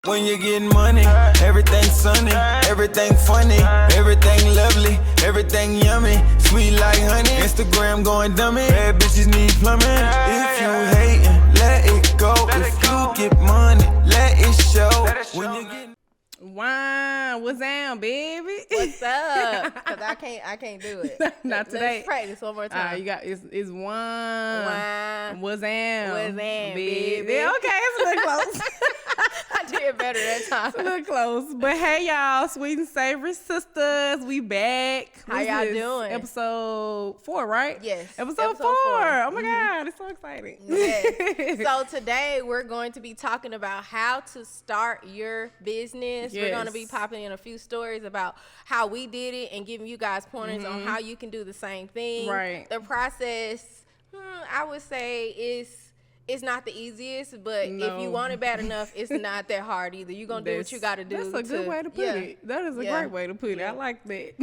When you're getting money, everything sunny, everything funny, everything lovely, everything yummy, sweet like honey. Instagram going dummy, bad bitches need plumbing. If you hating, let it go. If you get money, let it show. When you get Wine, what's down, baby? What's up? Because I can't do it. Not today. Let's practice one more time. You got it's wine. Wine. What's down? What's down, baby? baby? Okay, it's a little close. I did better that time. It's a little close. But hey, y'all, Sweet and Savory Sistas, we back. How y'all doing? Episode 4, right? Yes. Episode 4. 4. Oh my God, it's so exciting. Yes. So today we're going to be talking about how to start your business. Yes. We're going to be popping in a few stories about how we did it and giving you guys pointers on how you can do the same thing. Right. The process, I would say, it's not the easiest, but if you want it bad enough, it's not that hard either. You're going to do what you got to do. That's a good way to put it. That is a great way to put it. I like that.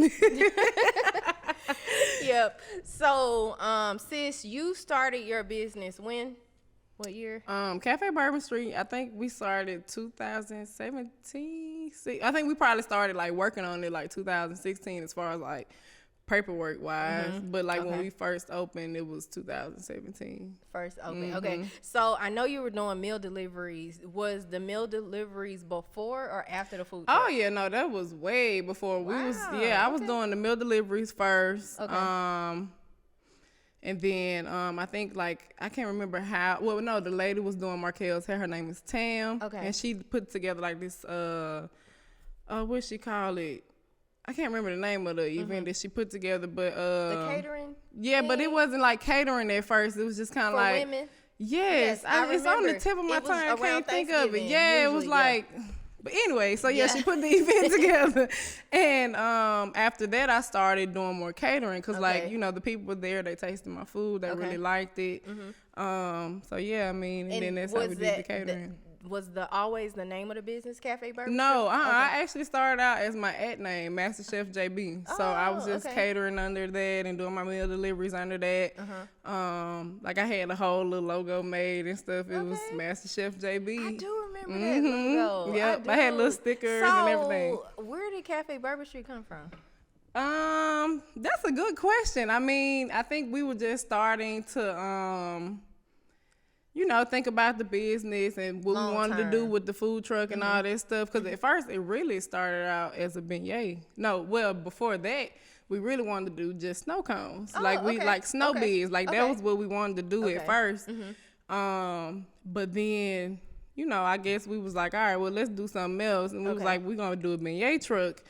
Yep. So, sis, you started your business when? What year? Cafe Bourbon Street, I think we started 2017. I think we probably started like working on it like 2016 as far as like paperwork wise, but like when we first opened, it was 2017. First open. Okay. So I know you were doing meal deliveries. Was the meal deliveries before or after the food truck? Oh yeah, no, that was way before. Wow. I was doing the meal deliveries first. Okay. And then I think like I can't remember how. Well, no, the lady was doing Markel's hair. Her name is Tam. Okay. And she put together like this. What she call it? I can't remember the name of the event that she put together, but The catering. Yeah, but it wasn't like catering at first. It was just kind of For like women. Yes, it's on the tip of my tongue. I can't think of it. Yeah, it was like. But anyway, so she put the event together. And after that, I started doing more catering because, like, you know, the people were there. They tasted my food. They really liked it. So, yeah, I mean, and then that's how we did the catering. Was always the name of the business Cafe Bourbon? No, I actually started out as my name, Master Chef JB. So I was just catering under that and doing my meal deliveries under that. Like I had a whole little logo made and stuff. It was Master Chef JB. I do remember that logo. Yep, I had little stickers and everything. Where did Cafe Bourbon Street come from? That's a good question. I mean, I think we were just starting to think about the business and what we wanted to do with the food truck and all that stuff. Because at first, it really started out as a beignet. No, well, before that, we really wanted to do just snow cones. Like snow beads. Like that was what we wanted to do at first. But then, I guess we was like, all right, well, let's do something else. And we was like, we're going to do a beignet truck.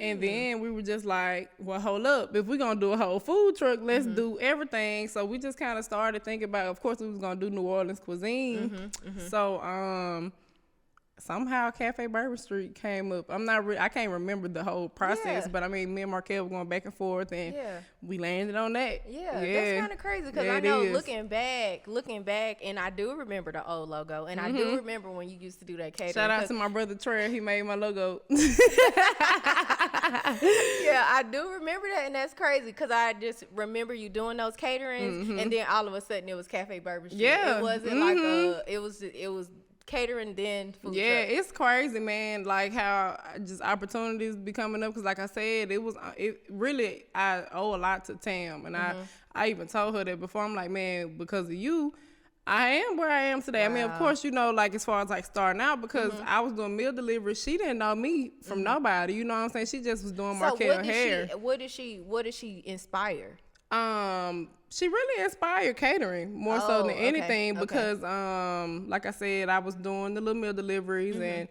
And then we were just like, well, hold up. If we're going to do a whole food truck, let's do everything. So we just kind of started thinking about, of course, we was going to do New Orleans cuisine. So somehow Cafe Bourbon Street came up. I can't remember the whole process, but I mean, me and Markel were going back and forth, and we landed on that. That's kind of crazy because I know looking back, and I do remember the old logo, and I do remember when you used to do that catering. Shout out to my brother Trey, he made my logo. Yeah, I do remember that, and that's crazy because I just remember you doing those caterings, and then all of a sudden it was Cafe Bourbon Street. Yeah, it wasn't like it was catering then food truck. It's crazy, man, like how just opportunities be coming up because like I said, I owe a lot to Tam, and I even told her that before. I'm like, man, because of you I am where I am today. Wow. I mean, of course, like as far as like starting out, because I was doing meal delivery, she didn't know me from nobody. You know what I'm saying? She just was doing Markel hair. What did she inspire? She really inspired catering more so than anything because, like I said, I was doing the little meal deliveries and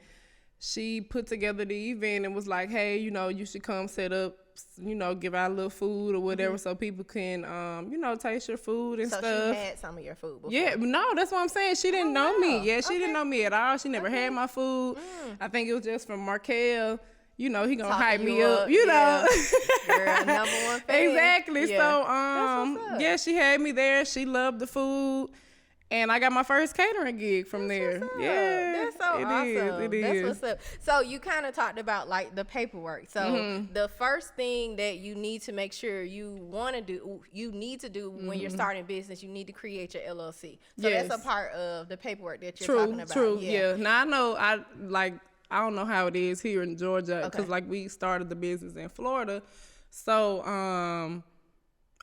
she put together the event and was like, hey, you should come set up, give out a little food or whatever so people can, taste your food and stuff. So she had some of your food before? Yeah, no, that's what I'm saying. She didn't know me. Yeah, she didn't know me at all. She never had my food. I think it was just from Markel. He gonna hype me up, know. Girl, number one fan. Exactly. Yeah. So, she had me there. She loved the food. And I got my first catering gig from there. Yeah, that's so awesome. That's what's up. So you kind of talked about like the paperwork. So the first thing that you need to make sure you need to do when you're starting business, you need to create your LLC. So that's a part of the paperwork that you're talking about. True. Yeah. Now I know I don't know how it is here in Georgia because like we started the business in Florida, so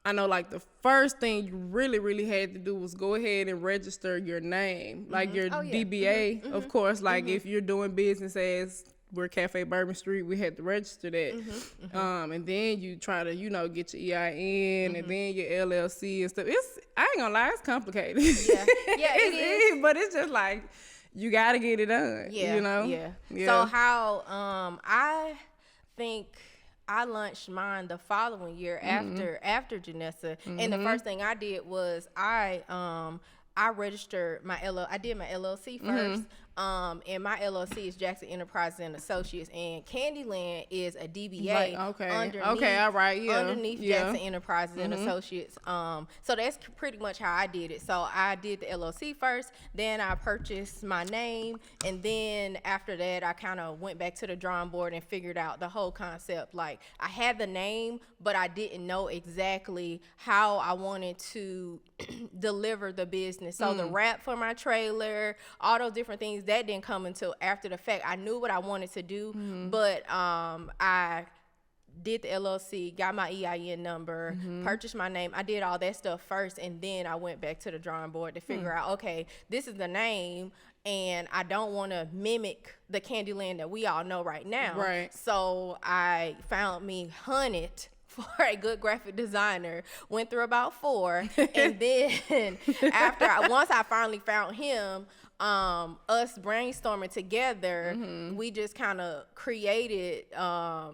I know like the first thing you really had to do was go ahead and register your name, like your DBA, of course. Like if you're doing business as we're Cafe Bourbon Street, we had to register that. And then you try to, get your EIN and then your LLC and stuff. I ain't gonna lie, it's complicated. Yeah, it is. But it's just like, you gotta get it done, Yeah. So how, I think I launched mine the following year after Jonnessa, and the first thing I did was I registered I did my LLC first, and my LLC is Jackson Enterprises and Associates, and Candyland is a DBA underneath Jackson Enterprises and Associates. So that's pretty much how I did it. So I did the LLC first, then I purchased my name, and then after that I kind of went back to the drawing board and figured out the whole concept. Like I had the name, but I didn't know exactly how I wanted to deliver the business. So the wrap for my trailer, all those different things, that didn't come until after the fact. I knew what I wanted to do, but I did the LLC, got my EIN number, purchased my name. I did all that stuff first, and then I went back to the drawing board to figure out, okay, this is the name, and I don't want to mimic the Candyland that we all know right now. Right. So I hunted for a good graphic designer, went through about 4, and then once I finally found him, us brainstorming together, we just kind of created a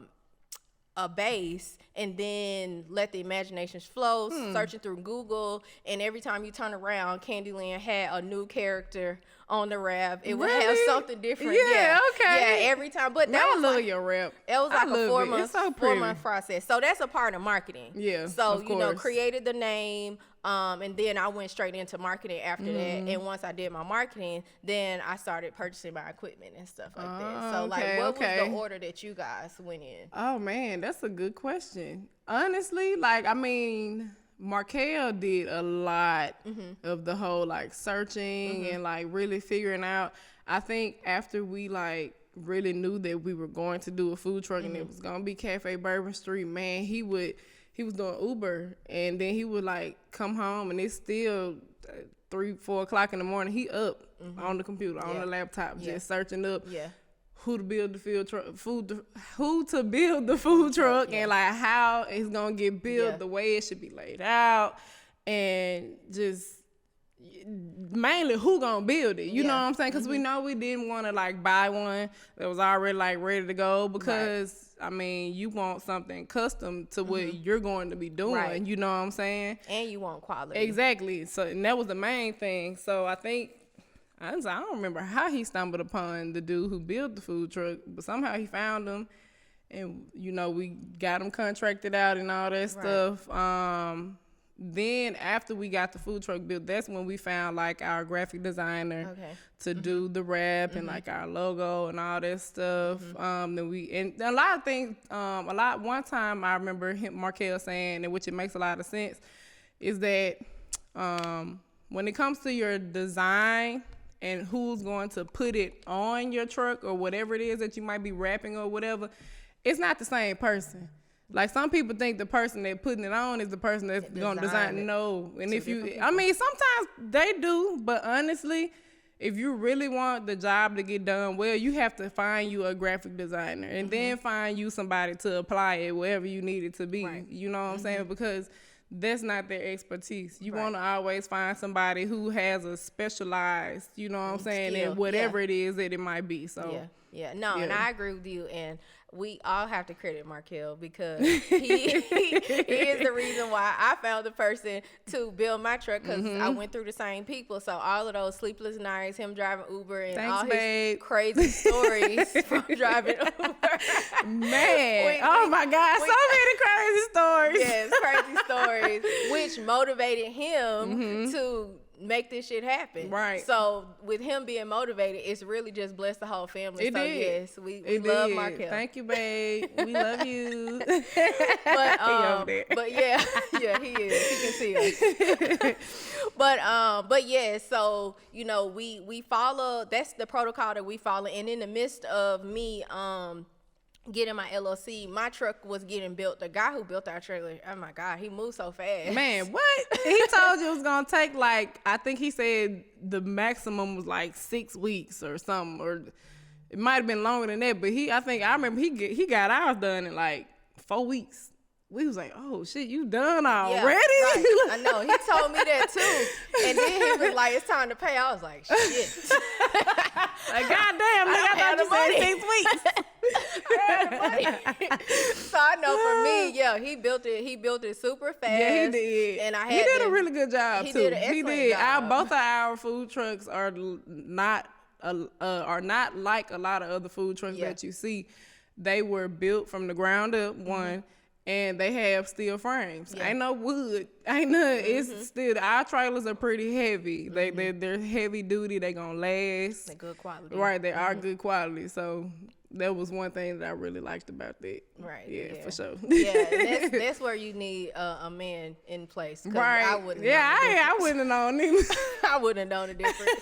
base, and then let the imaginations flow, searching through Google, and every time you turn around, Candyland had a new character on the wrap. It would have something different. Yeah, okay. Yeah, every time. But I love your rap. It was like a 4-month process. So that's a part of marketing. Yeah, so, created the name, and then I went straight into marketing after that. And once I did my marketing, then I started purchasing my equipment and stuff like that. So, what was the order that you guys went in? Oh, man, that's a good question. Honestly, Markel did a lot of the whole searching and really figuring out. I think after we really knew that we were going to do a food truck and it was gonna be Cafe Bourbon Street, man, he was doing Uber, and then he would come home and it's still 3-4 o'clock in the morning. He up on the computer, on the laptop, just searching up. Who to build the who to build the food truck, and how it's gonna get built, the way it should be laid out, and just mainly who gonna build it. You know what I'm saying? Because we know we didn't want to buy one that was already ready to go, because I mean, you want something custom to what you're going to be doing. You know what I'm saying? And you want quality. Exactly. So, and that was the main thing. So I think, I don't remember how he stumbled upon the dude who built the food truck, but somehow he found him, and we got him contracted out and all that stuff. Then after we got the food truck built, that's when we found our graphic designer to do the wrap and our logo and all that stuff. Then and a lot of things. One time I remember Markel saying, and which it makes a lot of sense, is that when it comes to your design and who's going to put it on your truck or whatever it is that you might be wrapping or whatever, it's not the same person. Some people think the person that's putting it on is the person that's going to design. No. And sometimes they do, but honestly, if you really want the job to get done well, you have to find you a graphic designer and then find you somebody to apply it wherever you need it to be. Right. You know what I'm saying? Because that's not their expertise. You want to always find somebody who has a specialized, you know what I'm saying, skill. And whatever it is that it might be. So and I agree with you, and we all have to credit Markel, because he is the reason why I found the person to build my truck, because I went through the same people. So all of those sleepless nights, him driving Uber, and his crazy stories from driving Uber. Man, oh my God, so many crazy stories. Yes, crazy stories, which motivated him to make this shit happen. Right. So with him being motivated, it's really just blessed the whole family. It so did. yes, we love Markel. Thank you, babe. We love you. But yeah, he is. He can see us. but yeah, so you know, we follow. That's the protocol that we follow. And in the midst of me getting my LLC, my truck was getting built. The guy who built our trailer, oh my God, he moved so fast. Man, what? He told you it was gonna take like, I think he said the maximum was like 6 weeks or something, or it might have been longer than that. But I remember he got ours done in like 4 weeks. We was like, oh shit, you done already? Yeah, right. I know. He told me that too. And then he was like, it's time to pay. I was like, shit. Like, goddamn, nigga, I thought you said 6 weeks. So I know for me, yeah, he built it super fast. Yeah, he did. And he did a really good job he too. Did an excellent job. Both of our food trucks are not like a lot of other food trucks that you see. They were built from the ground up, one. And they have steel frames. Yeah. Ain't no wood. Ain't none. It's still, our trailers are pretty heavy. They're heavy duty. They gonna last. They're good quality. Right. They are good quality. So that was one thing that I really liked about that. Right. Yeah, for sure. Yeah, that's where you need a man in place. Right. I wouldn't. I wouldn't have known either. I wouldn't have known the difference.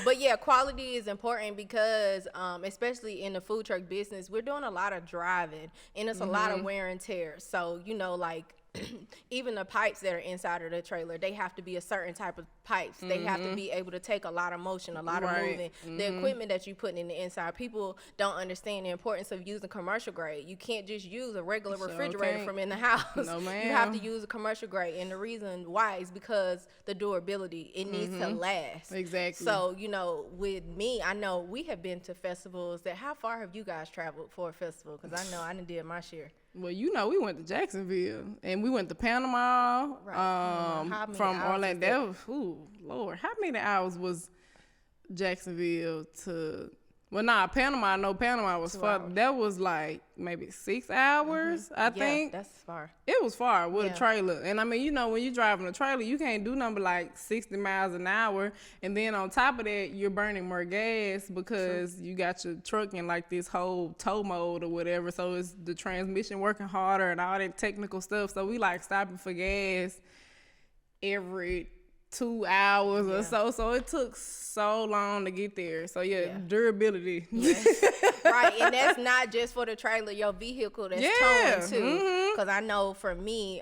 But yeah, quality is important because especially in the food truck business, we're doing a lot of driving and it's a lot of wear and tear. So, you know, like even the pipes that are inside of the trailer, they have to be a certain type of pipes. They have to be able to take a lot of motion, a lot of moving. The equipment that you put in the inside, people don't understand the importance of using commercial grade. You can't just use a regular refrigerator from in the house. No, ma'am. You have to use a commercial grade. And the reason why is because the durability, it needs to last. Exactly. So, you know, with me, I know we have been to festivals. How far have you guys traveled for a festival? Because I know I done did my share. Well, you know, we went to Jacksonville and we went to Panama. Right. From Orlando. Ooh, Lord, how many hours was Jacksonville to? Well, Panama. I know Panama was far. That was like maybe 6 hours. I think that's far. It was far with a trailer, and I mean, you know, when you're driving a trailer, you can't do nothing but like 60 miles an hour, and then on top of that, you're burning more gas because you got your truck in like this whole tow mode or whatever. So it's the transmission working harder and all that technical stuff. So we like stopping for gas every 2 hours or so it took so long to get there. So durability. Right, and that's not just for the trailer, your vehicle that's towing too. Because I know for me,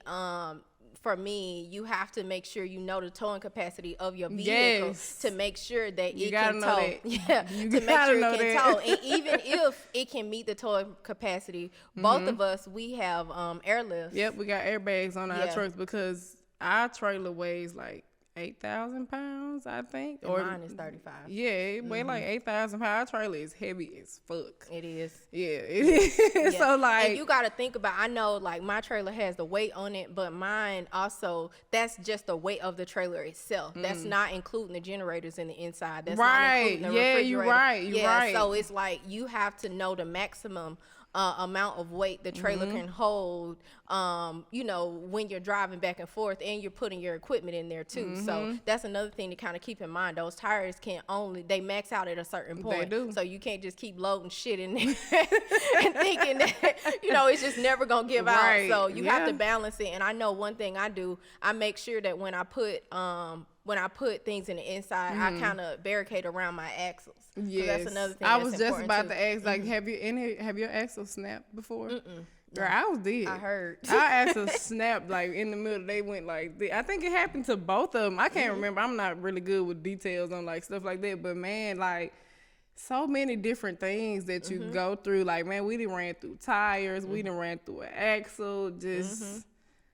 you have to make sure you know the towing capacity of your vehicle to make sure that it can tow. To make sure it can tow. And even if it can meet the towing capacity, both of us, we have airlifts. Yep, we got airbags on our trucks because our trailer weighs like 8,000 pounds, I think. And mine is 35. Yeah, it weigh like 8,000 pounds. Our trailer is heavy as fuck. It is. Yeah, it is. Yeah. So like, and you got to think about. I know, like my trailer has the weight on it, but mine also. That's just the weight of the trailer itself. That's not including the generators in the inside. That's not including the refrigerator. You're right. You're right. So it's like you have to know the maximum amount of weight the trailer can hold, you know, when you're driving back and forth and you're putting your equipment in there too. So that's another thing to kind of keep in mind. Those tires they max out at a certain point. They do. So you can't just keep loading shit in there and thinking that, you know, it's just never going to give out. So you have to balance it. And I know one thing I do, I make sure that when I put things in the inside, I kind of barricade around my axles. Yes, that's another thing. I was just about to ask, like, have your axles snapped before? Girl, I did. I heard. Our axles snapped like in the middle. They went like I think it happened to both of them. I can't remember. I'm not really good with details on like stuff like that. But man, like so many different things that you go through. Like man, we done ran through tires. We done ran through an axle. Just.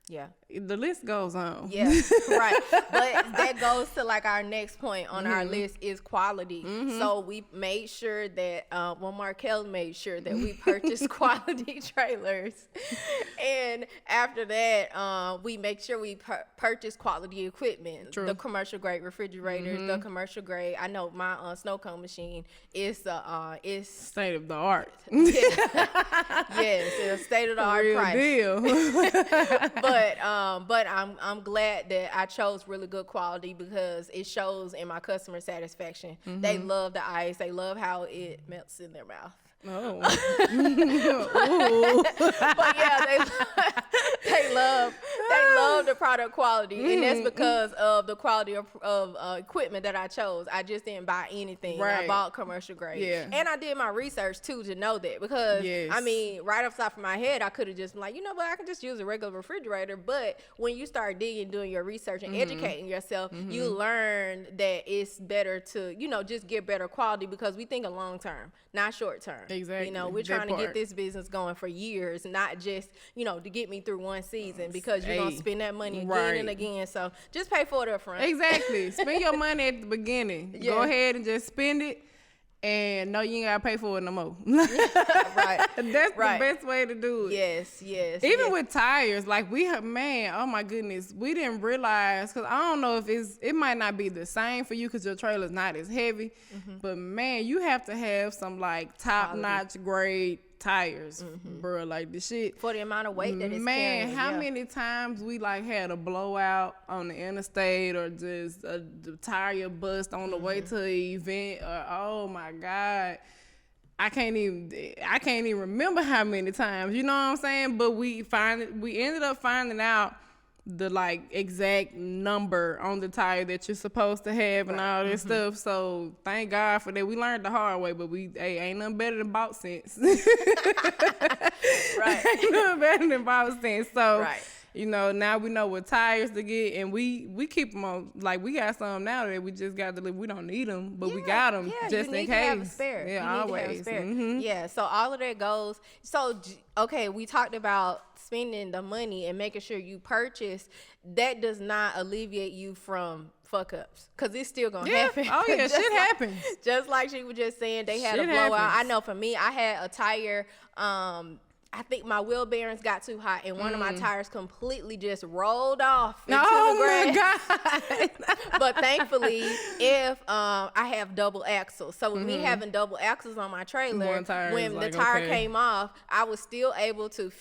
Yeah. The list goes on. Yeah, right. But that goes to like our next point on our list is quality. So we made sure that, Markel made sure that we purchased quality trailers. And after that, we make sure we purchase quality equipment. True. The commercial grade refrigerators, the commercial grade. I know my snow cone machine is state of the art. Yes, it's a state of the art price. Real deal. but I'm glad that I chose really good quality because it shows in my customer satisfaction. They love the ice. They love how it melts in their mouth. Oh. But yeah, they love the product quality, and that's because of the quality of equipment that I chose. I just didn't buy anything. Right. I bought commercial grade. Yeah. And I did my research too to know that because Yes. I mean, right off the top of my head, I could have just been like, you know what, I can just use a regular refrigerator. But when you start digging, doing your research and educating yourself, you learn that it's better to, just get better quality because we think of long term, not short term. Exactly. We're trying to get this business going for years, not just, to get me through one season because you're going to spend that money again and again. So just pay for it up front. Exactly. Spend your money at the beginning. Yeah. Go ahead and just spend it. And no, you ain't gotta pay for it no more. Right. That's the best way to do it. Yes. Even with tires, like oh my goodness, we didn't realize, because I don't know if it might not be the same for you because your trailer's not as heavy, but man, you have to have some like top-notch grade tires, bro. Like the shit. For the amount of weight that it's man, carrying. how many times we like had a blowout on the interstate or just a tire bust on the way to an event, or oh my God, I can't even remember how many times, you know what I'm saying? But we ended up finding out the like exact number on the tire that you're supposed to have and all this stuff. So thank God for that. We learned the hard way, but ain't nothing better than bought sense. Ain't nothing better than bought sense. So now we know what tires to get, and we keep them on. Like we got some now that we just got to live. We don't need them, but we got them just in case. To have a spare. Yeah, always. Yeah, so all of that goes. So okay, we talked about spending the money and making sure you purchase. That does not alleviate you from fuck ups, because it's still gonna happen. Oh yeah, shit happens. Just like she was just saying, they had Shit a blowout. happens. I know for me, I had a tire. I think my wheel bearings got too hot, and one of my tires completely just rolled off into the grass. My God. But thankfully, I have double axles. So with me having double axles on my trailer, when the tire came off, I was still able to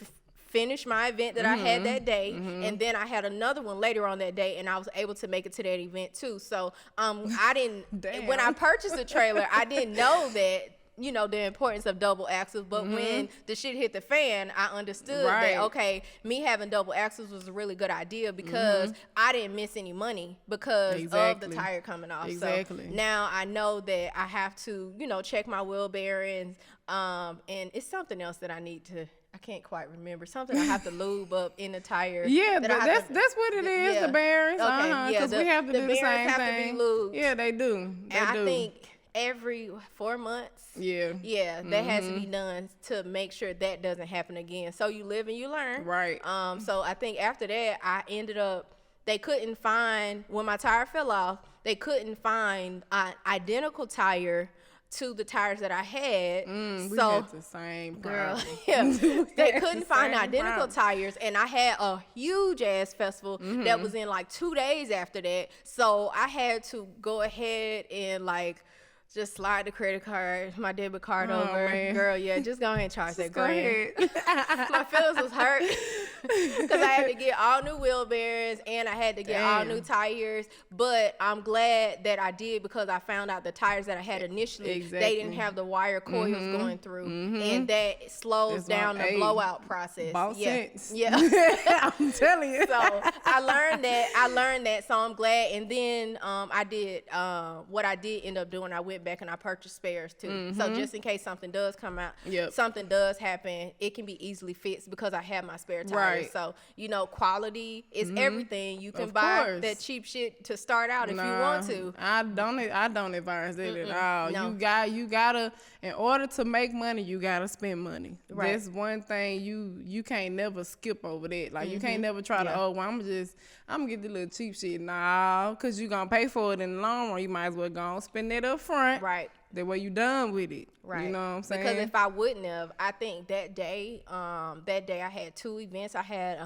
finish my event that I had that day, and then I had another one later on that day, and I was able to make it to that event too. So I didn't when I purchased the trailer, I didn't know that the importance of double axles, but when the shit hit the fan, I understood that, okay, me having double axles was a really good idea because I didn't miss any money because of the tire coming off. So now I know that I have to, check my wheel bearings, and it's something else that I can't quite remember. Something I have to lube up in the tire. Yeah, that's what it is, the bearings. Okay, because we have to do the same have thing. To be lubed. Yeah, they do. I think every 4 months. Yeah, that has to be done to make sure that doesn't happen again. So you live and you learn. Right. So I think after that, I ended up, they couldn't find, when my tire fell off, they couldn't find an identical tire to the tires that I had. We had the same problem. They couldn't find identical tires, and I had a huge ass festival that was in like 2 days after that. So I had to go ahead and like just slide the credit card, my debit card over. Man. Girl, just go ahead and charge that Go grand. ahead. My feelings was hurt because I had to get all new wheel bearings and I had to get all new tires. But I'm glad that I did because I found out the tires that I had initially, they didn't have the wire coils going through, and that slows down the blowout process. Sense. Yeah. I'm telling you. So I learned that. So I'm glad. And then I did what I did end up doing. I went back and I purchased spares too. So just in case something does come out, something does happen, it can be easily fixed because I have my spare tires. So quality is everything. You can buy that cheap shit to start out if you want to. I don't advise it at all. No. You gotta, in order to make money, you gotta spend money. Right. That's one thing you can't never skip over that. Like you can't never try to I'm gonna get the little cheap shit. Nah, cause you gonna pay for it in the long run. You might as well go and spend that up front. Right. That way you done with it. Right. You know what I'm saying? Because if I wouldn't have, I think that day I had 2 events. I had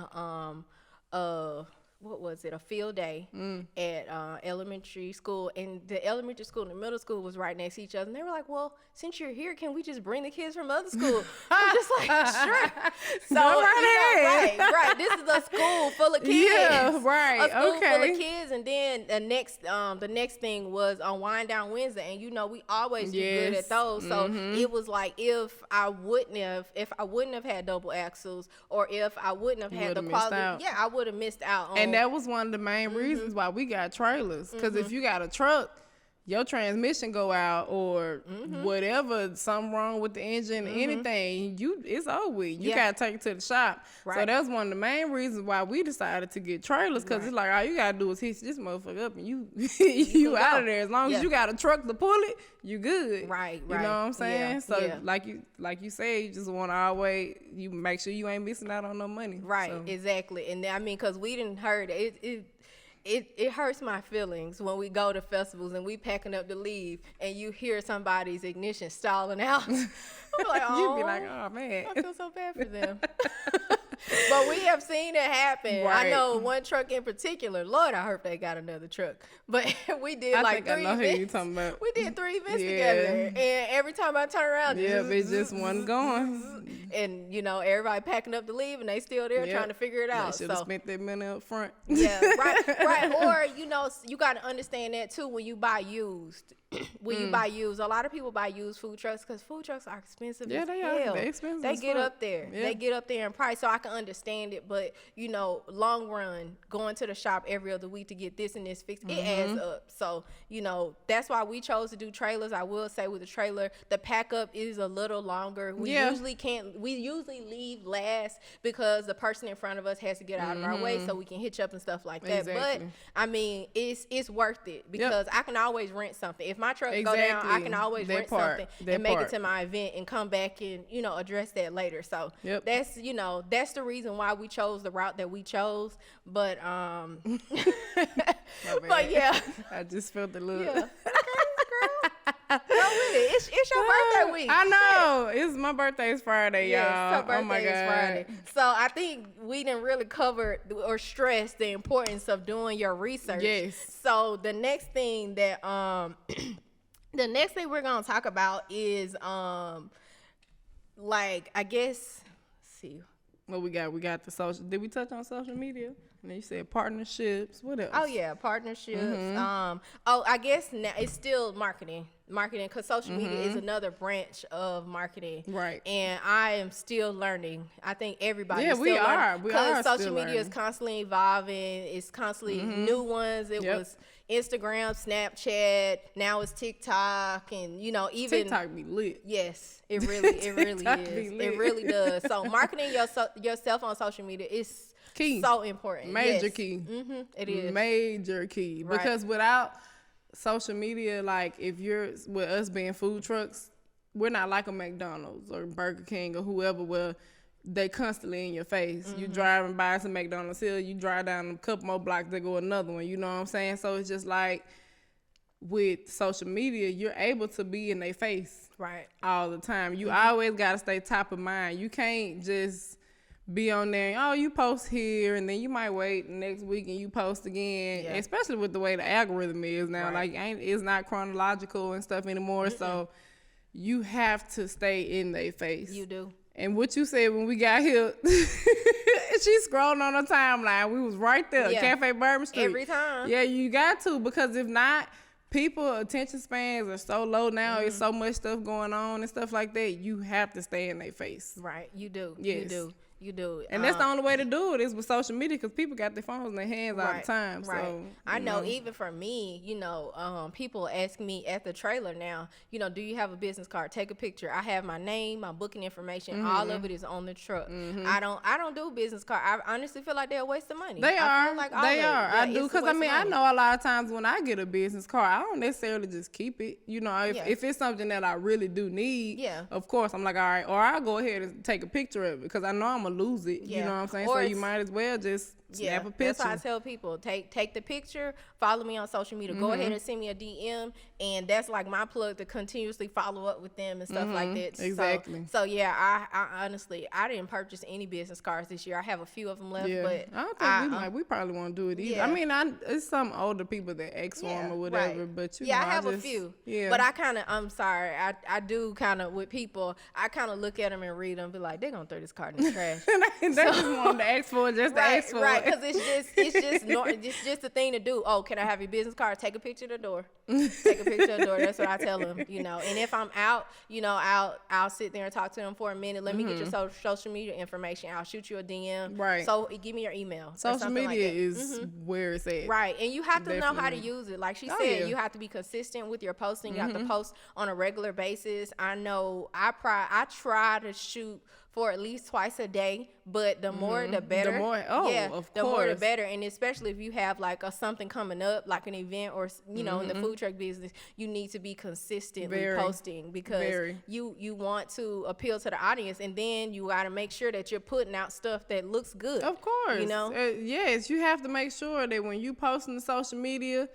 what was it, a field day at elementary school, and the elementary school and the middle school was right next to each other, and they were like, well, since you're here, can we just bring the kids from other school? I'm just like, sure. So right, this is a school full of kids. Yeah, right. A school full of kids. And then the next thing was on Wind Down Wednesday, and we always do good at those. So it was like, if I wouldn't have had double axles, or if I wouldn't have had the quality, I would have missed out on. And that was one of the main reasons why we got trailers. Because if you got a truck, your transmission go out, or whatever, something wrong with the engine, anything, it's over. You gotta take it to the shop. Right. So that's one of the main reasons why we decided to get trailers, because it's like, all you gotta do is hitch this motherfucker up, and you out of there. As long as you got a truck to pull it, you good. Right. You know what I'm saying? So like you said, you just want to always, you make sure you ain't missing out on no money. Right. So. Exactly. And I mean, because we didn't heard it hurts my feelings when we go to festivals and we packing up to leave, and you hear somebody's ignition stalling out. I'm like, oh, you be like, oh man, I feel so bad for them. But we have seen it happen. Right. I know one truck in particular. Lord, I hope they got another truck. But we did like 3 events. Who you talking about. We did 3 events together, and every time I turn around, it just wasn't going. And everybody packing up to leave, and they still there trying to figure it out. They should have spent that money up front. Yeah, right. Or you got to understand that too when you buy used. You buy used, a lot of people buy used food trucks because food trucks are expensive. Yeah, they are. They're expensive. They get up there. Yeah. They get up there in price, so I can understand it. But long run, going to the shop every other week to get this and this fixed, it adds up. So that's why we chose to do trailers. I will say with the trailer, the pack up is a little longer. We usually leave last because the person in front of us has to get out of our way so we can hitch up and stuff like that. Exactly. But I mean, it's worth it because I can always rent something. If my truck go down, I can always rent something and make it to my event and come back and address that later. So that's that's the reason why we chose the route that we chose. But but yeah, I just felt a little. Yeah. Go with it. It's your birthday week. I know. It's my birthday is Friday, y'all. Yes, her birthday is Friday. So I think we didn't really cover or stress the importance of doing your research. Yes. So the next thing that we're gonna talk about is like, I guess, let's see. What we got? We got the social. Did we touch on social media? And then you said partnerships. What else? Oh yeah, partnerships. I guess now it's still marketing, because social media is another branch of marketing. Right. And I am still learning. I think everybody. Yeah, we are. Because social media is constantly evolving. It's constantly new ones. It was Instagram, Snapchat. Now it's TikTok, and even TikTok be lit. Yes, it really is. It really does. So marketing yourself on social media is key. So important. Major key. It is. Major key. Right. Because without social media, like if you're with us being food trucks, we're not like a McDonald's or Burger King or whoever where they constantly in your face. You driving by some McDonald's here, you drive down a couple more blocks, they go another one. You know what I'm saying? So it's just like with social media, you're able to be in their face all the time. You always got to stay top of mind. You can't just be on there, oh, you post here, and then you might wait next week and you post again. Especially with the way the algorithm is now, like it's not chronological and stuff anymore. So you have to stay in their face. You do. And what you said when we got here, she scrolled on her timeline. We was right there, Cafe Bourbon Street. Every time. Yeah, you got to, because if not, people attention spans are so low now. It's so much stuff going on and stuff like that. You have to stay in their face. Right, you do. Yes. You do. And that's the only way to do it is with social media, because people got their phones in their hands all the time. Right. So I know even for me, people ask me at the trailer now, do you have a business card? Take a picture. I have my name, my booking information, all of it is on the truck. I don't do business card. I honestly feel like they're a waste of money. They are. I do, because I know a lot of times when I get a business card, I don't necessarily just keep it. If it's something that I really do need, of course I'm like, all right, or I'll go ahead and take a picture of it, because I know I'm gonna lose it. You know what I'm saying? So you might as well just snap a picture. That's why I tell people, take the picture, follow me on social media. Go ahead and send me a DM, and that's like my plug to continuously follow up with them and stuff like that. Exactly. So yeah, I honestly, I didn't purchase any business cards this year. I have a few of them left, but I don't think we probably won't do it either. Yeah. I mean, it's some older people that ask for them or whatever, right. but I have a few. Yeah. But I'm sorry, I do kind of, with people, I kind of look at them and read them, be like, they're gonna throw this card in the trash. They just want to ask for it, just to ask for right, it. because it's just a thing to do. Oh, can I have your business card? Take a picture of the door. Take a picture of the door. That's what I tell them, And if I'm out, I'll sit there and talk to them for a minute. Let me get your social media information. I'll shoot you a DM. Right. So give me your email. Social media is where it's at. Right, and you have to know how to use it. Like she said, you have to be consistent with your posting. You have to post on a regular basis. I know I try to shoot for at least twice a day, but the more the better. The more, of the course. more the better, and especially if you have like something coming up, like an event or in the food truck business, you need to be consistently posting because you want to appeal to the audience, and then you got to make sure that you're putting out stuff that looks good. Of course, yes, you have to make sure that when you post on the social media,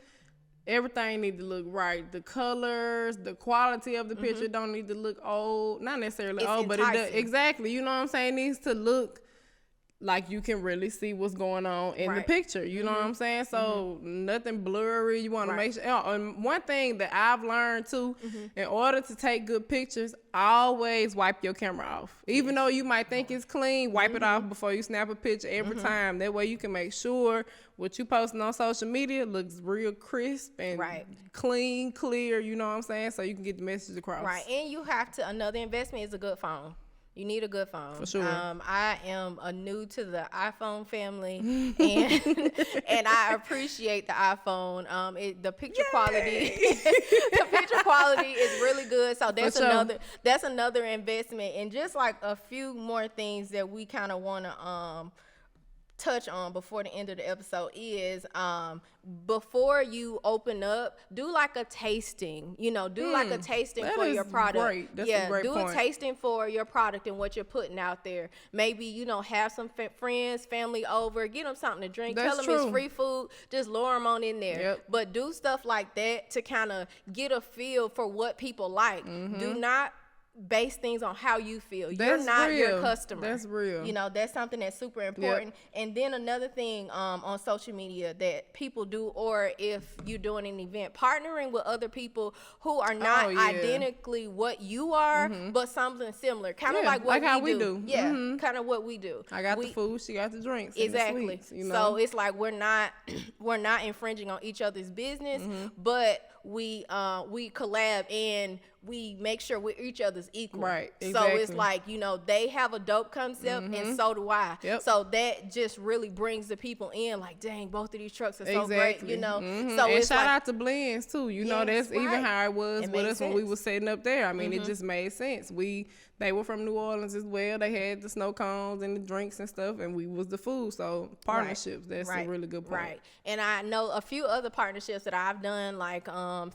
everything need to look right. The colors, the quality of the picture don't need to look old. Not necessarily old, but exactly. You know what I'm saying? It needs to look like you can really see what's going on in the picture. You know what I'm saying? So nothing blurry. You want to make sure. And one thing that I've learned too, in order to take good pictures, always wipe your camera off. Even though you might think it's clean, wipe it off before you snap a picture every time. That way you can make sure what you posting on social media looks real crisp and clean, clear. You know what I'm saying? So you can get the message across. Right, and you have to. Another investment is a good phone. You need a good phone. For sure. I am new to the iPhone family, and I appreciate the iPhone. The picture quality, the picture quality is really good. So that's another investment, and just like a few more things that we kind of want to touch on before the end of the episode is before you open up, do like a tasting. Like a tasting for your product. Great. That's a great point. A tasting for your product and what you're putting out there. Maybe have some friends, family over, get them something to drink. Tell them it's free food. Just lure them on in there. Yep. But do stuff like that to kind of get a feel for what people like. Do not base things on how you feel. You're not your customer. That's real. That's something that's super important. Yep. And then another thing on social media that people do, or if you're doing an event, partnering with other people who are not identically what you are, but something similar. Kind of like how we do. Yeah, kind of what we do. I got the food, she got the drinks. Exactly. And the sweets, So it's like we're not infringing on each other's business, but we collab and we make sure we're each other's equal. Right. Exactly. So it's like, they have a dope concept and so do I. Yep. So that just really brings the people in like, dang, both of these trucks are so great, So and it's shout out to Blends too. That's even how it was with us when we were setting up there. I mean, it just made sense. They were from New Orleans as well. They had the snow cones and the drinks and stuff, and we was the food. So partnerships, that's a really good point. Right. And I know a few other partnerships that I've done, like I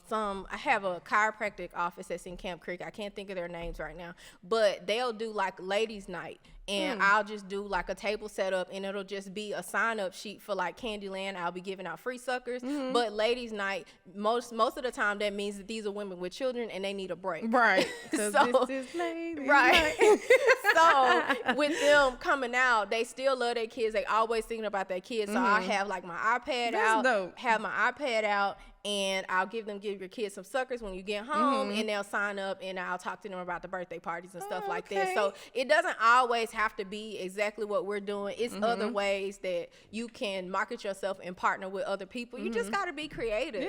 have a chiropractic office that's in Camp Creek. I can't think of their names right now, but they'll do like ladies' night. And I'll just do like a table setup, and it'll just be a sign-up sheet for like Candyland. I'll be giving out free suckers. But ladies' night, most of the time, that means that these are women with children and they need a break. Right. So this is ladies' right. So with them coming out, they still love their kids. They always thinking about their kids. So I have like my iPad out. And I'll give your kids some suckers when you get home, and they'll sign up, and I'll talk to them about the birthday parties and stuff like that. So it doesn't always have to be exactly what we're doing. It's other ways that you can market yourself and partner with other people. You just got to be creative.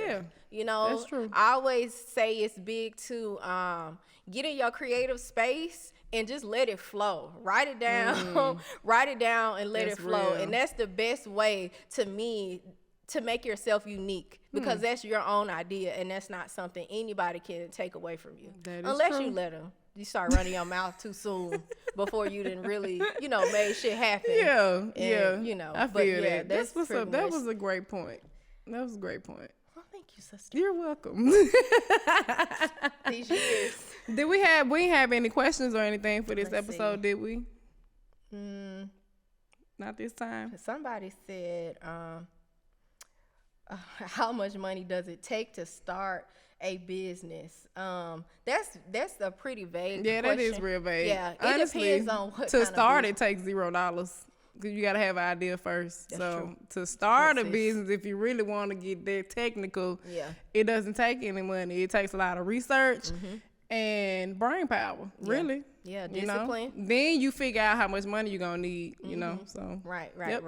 Yeah, that's true. I always say it's big to get in your creative space and just let it flow. Write it down, and let it flow. Real. And that's the best way to me to make yourself unique, because that's your own idea, and that's not something anybody can take away from you. Unless you let them. You start running your mouth too soon before you didn't really, made shit happen. I feel that. That's what's up. That was a great point. Well, thank you, sister. You're welcome. These years. We didn't have any questions or anything for this episode, did we? Not this time. Somebody said, how much money does it take to start a business? That's a pretty vague question. That is real vague. Yeah, it honestly, depends on what to kind start of it takes $0 because you gotta have an idea first. That's so true. to start Yes, a sis. business, if you really want to get that technical, Yeah. it doesn't take any money. It takes a lot of research and brain power. Really. Yeah, You know? discipline. Then you figure out how much money you're gonna need. You know. So Right. Yep.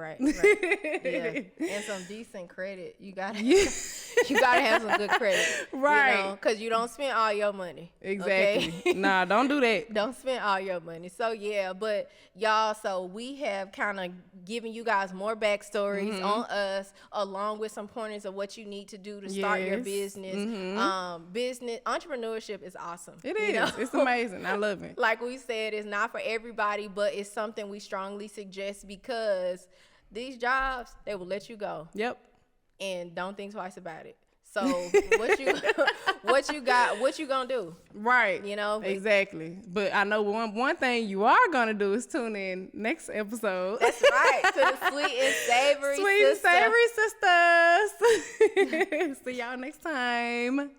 Yeah, and some decent credit. You gotta have some good credit, Right. Because you don't spend all your money. Exactly. Okay? Nah, don't do that. Don't spend all your money. So yeah, but y'all, so we have kind of given you guys more backstories on us, along with some pointers of what you need to do to start your Yes. business. Business entrepreneurship is awesome. It you is. know? It's amazing. I love it. Like we said, it's not for everybody, but it's something we strongly suggest because these jobs, they will let you go Yep. and don't think twice about it. So what you gonna do? Right. You know? Exactly. But I know one thing you are gonna do is tune in next episode. That's right, to the Sweet and Savory Sweet and Sistas. Savory Sistas. See y'all next time.